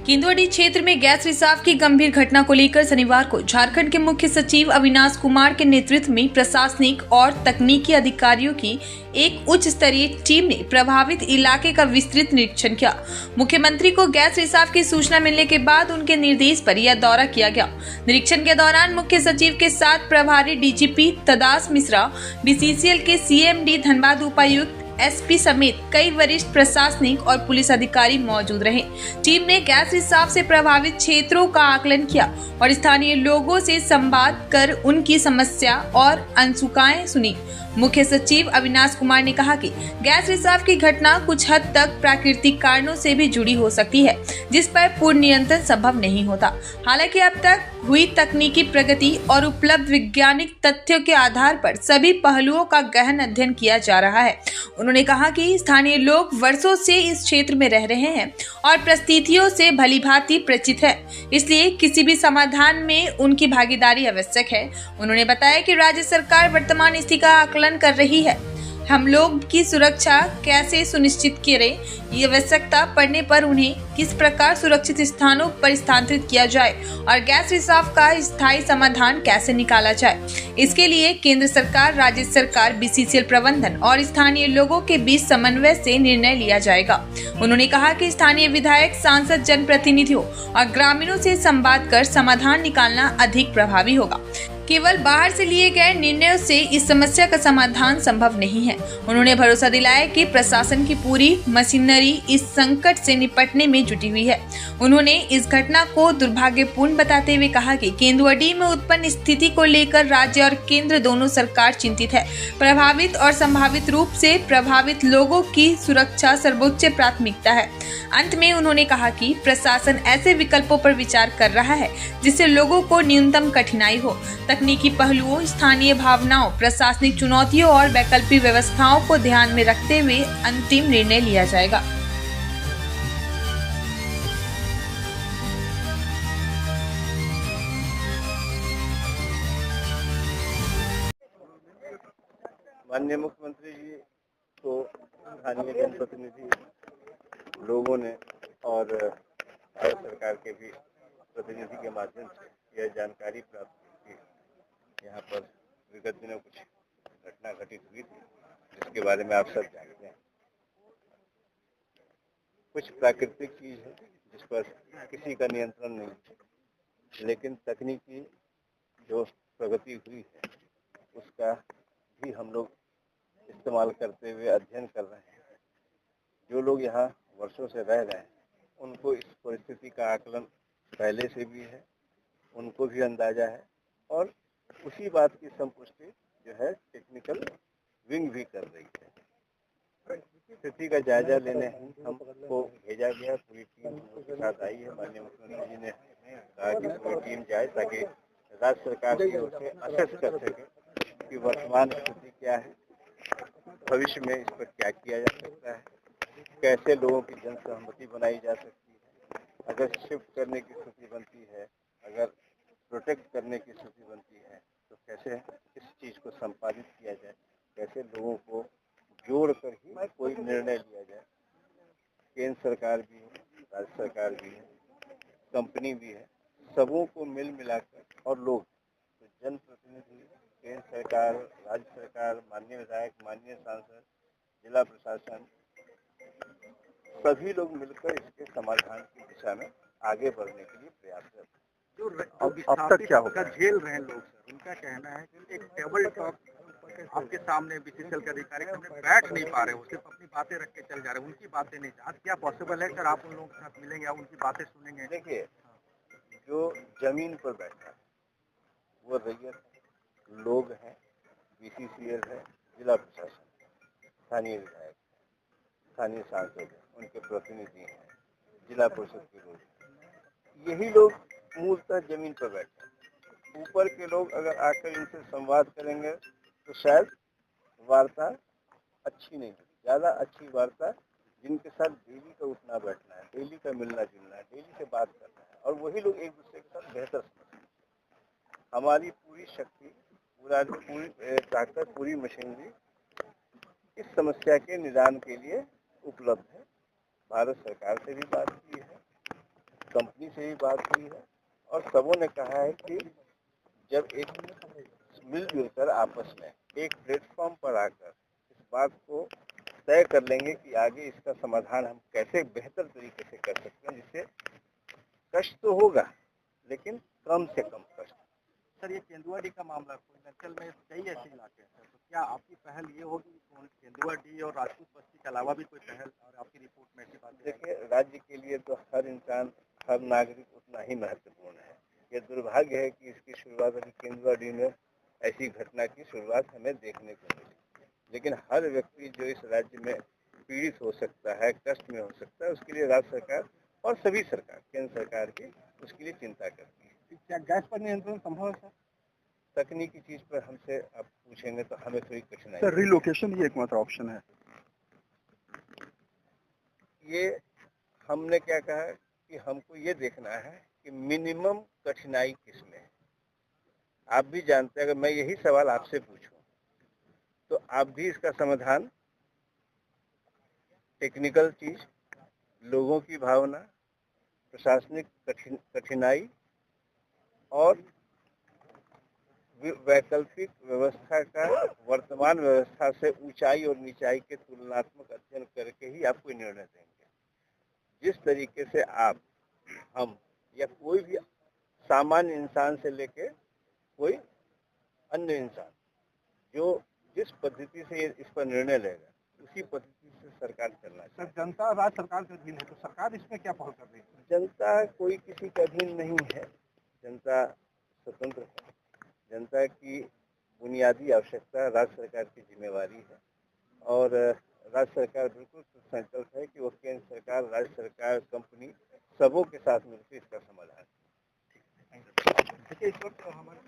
केंदुआडी क्षेत्र में गैस रिसाव की गंभीर घटना को लेकर शनिवार को झारखंड के मुख्य सचिव अविनाश कुमार के नेतृत्व में प्रशासनिक और तकनीकी अधिकारियों की एक उच्च स्तरीय टीम ने प्रभावित इलाके का विस्तृत निरीक्षण किया। मुख्यमंत्री को गैस रिसाव की सूचना मिलने के बाद उनके निर्देश पर यह दौरा किया गया। निरीक्षण के दौरान मुख्य सचिव के साथ प्रभारी डीजीपी तदास मिश्रा, बीसीसीएल के सीएमडी धनबाद उपायुक्त एसपी समेत कई वरिष्ठ प्रशासनिक और पुलिस अधिकारी मौजूद रहे। टीम ने गैस रिसाव से प्रभावित क्षेत्रों का आकलन किया और स्थानीय लोगों से संवाद कर उनकी समस्या और आशंकाएं सुनी। मुख्य सचिव अविनाश कुमार ने कहा कि गैस रिसाव की घटना कुछ हद तक प्राकृतिक कारणों से भी जुड़ी हो सकती है, जिस पर पूर्ण नियंत्रण संभव नहीं होता। हालांकि अब तक हुई तकनीकी प्रगति और उपलब्ध वैज्ञानिक तथ्यों के आधार पर सभी पहलुओं का गहन अध्ययन किया जा रहा है। उन्होंने कहा कि स्थानीय लोग वर्षों से इस क्षेत्र में रह रहे हैं और परिस्थितियों से भलीभांति परिचित है, इसलिए किसी भी समाधान में उनकी भागीदारी आवश्यक है। उन्होंने बताया कि राज्य सरकार वर्तमान स्थिति का आकलन कर रही है। हम लोग की सुरक्षा कैसे सुनिश्चित करें, ये आवश्यकता पड़ने पर उन्हें किस प्रकार सुरक्षित स्थानों पर स्थानांतरित किया जाए और गैस रिसाव का स्थायी समाधान कैसे निकाला जाए। इसके लिए केंद्र सरकार, राज्य सरकार, बीसीसीएल प्रबंधन और स्थानीय लोगों के बीच समन्वय से निर्णय लिया जाएगा। उन्होंने कहा कि स्थानीय विधायक, सांसद, जनप्रतिनिधियों और ग्रामीणों से संवाद कर समाधान निकालना अधिक प्रभावी होगा। केवल बाहर से लिए गए निर्णयों से इस समस्या का समाधान संभव नहीं है। उन्होंने भरोसा दिलाया कि प्रशासन की पूरी मशीनरी इस संकट से निपटने में जुटी हुई है। उन्होंने इस घटना को दुर्भाग्यपूर्ण बताते हुए कहा कि केंदुआडी में उत्पन्न स्थिति को लेकर राज्य और केंद्र दोनों सरकार चिंतित है। प्रभावित और संभावित रूप से प्रभावित लोगों की सुरक्षा सर्वोच्च प्राथमिकता है। अंत में उन्होंने कहा कि प्रशासन ऐसे विकल्पों पर विचार कर रहा है जिससे लोगों को न्यूनतम कठिनाई हो। तकनीकी पहलुओं, स्थानीय भावनाओं, प्रशासनिक चुनौतियों और वैकल्पिक व्यवस्थाओं को ध्यान में रखते हुए अंतिम निर्णय लिया जाएगा। माननीय मुख्यमंत्री जी को स्थानीय जनप्रतिनिधि लोगों ने और भारत सरकार के भी प्रतिनिधि के माध्यम से यह जानकारी प्राप्त की कि यहाँ पर विगत दिनों कुछ घटना घटित हुई थी, जिसके बारे में आप सब जानते हैं। कुछ प्राकृतिक चीज है जिस पर किसी का नियंत्रण नहीं है, लेकिन तकनीकी जो प्रगति हुई है उसका भी हम लोग इस्तेमाल करते हुए अध्ययन कर रहे हैं। जो लोग यहाँ वर्षों से रह रहे हैं उनको इस परिस्थिति का आकलन पहले से भी है, उनको भी अंदाजा है और उसी बात की संपुष्टि जो है टेक्निकल विंग भी कर रही है। स्थिति का जायजा लेने हमको भेजा गया, पूरी टीम के साथ आई है। माननीय मुख्यमंत्री जी ने कहा कि पूरी टीम जाए ताकि राज्य सरकार की ओर से असेस कर सके कि वर्तमान स्थिति क्या है, भविष्य में इस पर क्या किया जा सकता है, कैसे लोगों की जन सहमति बनाई जा सकती है, अगर शिफ्ट करने की स्थिति बनती है, अगर प्रोटेक्ट करने की स्थिति बनती है तो कैसे इस चीज़ को संपादित किया जाए, कैसे लोगों को जोड़कर ही कोई निर्णय लिया जाए। केंद्र सरकार भी है, राज्य सरकार भी है, कंपनी भी है, सबों को मिल मिलाकर और लोग तो जनप्रतिनिधि, केंद्र सरकार, राज्य सरकार, माननीय विधायक, माननीय सांसद, जिला प्रशासन, सभी लोग मिलकर इसके समाधान की दिशा में आगे बढ़ने के लिए प्रयासरत हैं। जो अब तक क्या होगा झेल रहे हैं लोग सर, उनका कहना है कि एक टेबल टॉक आपके सामने बीसीसीएल के अधिकारी बैठ नहीं पा रहे हो, सिर्फ अपनी बातें रख के चल जा रहे हैं, उनकी बातें नहीं। आज क्या पॉसिबल है सर, आप उन लोगों के साथ मिलेंगे, आप उनकी बातें सुनेंगे? देखिए, जो जमीन पर बैठा है वो रैयत लोग हैं, बीसीसीएल है, जिला प्रशासन, स्थानीय विधायक, स्थानीय सांसद हैं, उनके प्रतिनिधि हैं, जिला परिषद के लोग हैं। यही लोग मूलतः जमीन पर बैठे हैं। ऊपर के लोग अगर आकर इनसे संवाद करेंगे तो शायद वार्ता अच्छी नहीं होगी। ज़्यादा अच्छी वार्ता जिनके साथ डेली का उठना बैठना है, डेली का मिलना जुलना है, डेली से बात करना है और वही लोग एक दूसरे के साथ बेहतर समझते हैं। हमारी पूरी शक्ति, पूरी ताकत, पूरी मशीनरी इस समस्या के निदान के लिए उपलब्ध है। भारत सरकार से भी बात की है, कंपनी से भी बात की है और सबों ने कहा है कि जब एक मिलजुल कर आपस में एक प्लेटफॉर्म पर आकर इस बात को तय कर लेंगे कि आगे इसका समाधान हम कैसे बेहतर तरीके से कर सकते हैं, जिससे कष्ट तो होगा लेकिन कम से कम कष्ट। सर, ये केंदुआ डी का मामला पूर्वांचल में कई ऐसे इलाके हैं, तो क्या आपकी पहल ये होगी कि केंदुआ डी और राजपूत बस्ती के अलावा भी कोई पहल, और आपकी रिपोर्ट में ऐसी बात देखिए, राज्य के लिए तो हर इंसान, हर नागरिक उतना ही महत्वपूर्ण है। ये दुर्भाग्य है कि इसकी शुरुआत अभी केंदुआ डी में ऐसी घटना की शुरुआत हमें देखने को मिली, लेकिन हर व्यक्ति जो इस राज्य में पीड़ित हो सकता है, कष्ट में हो सकता है, उसके लिए राज्य सरकार और सभी सरकार, केंद्र सरकार की उसके लिए चिंता करती है। क्या गैस पर नियंत्रण संभव है सर? तकनीकी चीज पर हमसे आप पूछेंगे तो हमें थोड़ी कठिनाई। सर, रिलोकेशन ही एकमात्र ऑप्शन है। ये हमने क्या कहा कि हमको ये देखना है कि मिनिमम कठिनाई किसमें है। आप भी जानते हैं, अगर मैं यही सवाल आपसे पूछूं तो आप भी इसका समाधान टेक्निकल चीज, लोगों की भावना, प्रशासनिक कठिनाई और वैकल्पिक व्यवस्था का वर्तमान व्यवस्था से ऊंचाई और नीचाई के तुलनात्मक अध्ययन करके ही आप कोई निर्णय देंगे। जिस तरीके से आप, हम या कोई भी सामान्य इंसान से लेके कोई अन्य इंसान जो जिस पद्धति से इस पर निर्णय लेगा, उसी पद्धति से सरकार चलना चाहिए। सर, जनता राज्य सरकार के अधीन है, तो सरकार इसमें क्या पहल कर रही है? जनता कोई किसी के अधीन नहीं है, जनता स्वतंत्र है। जनता की बुनियादी आवश्यकता राज्य सरकार की जिम्मेवारी है और राज्य सरकार बिल्कुल संकल्प है कि वो केंद्र सरकार, राज्य सरकार, कंपनी सबों के साथ मिलकर इसका समाधान। देखिए, इस वक्त हमारे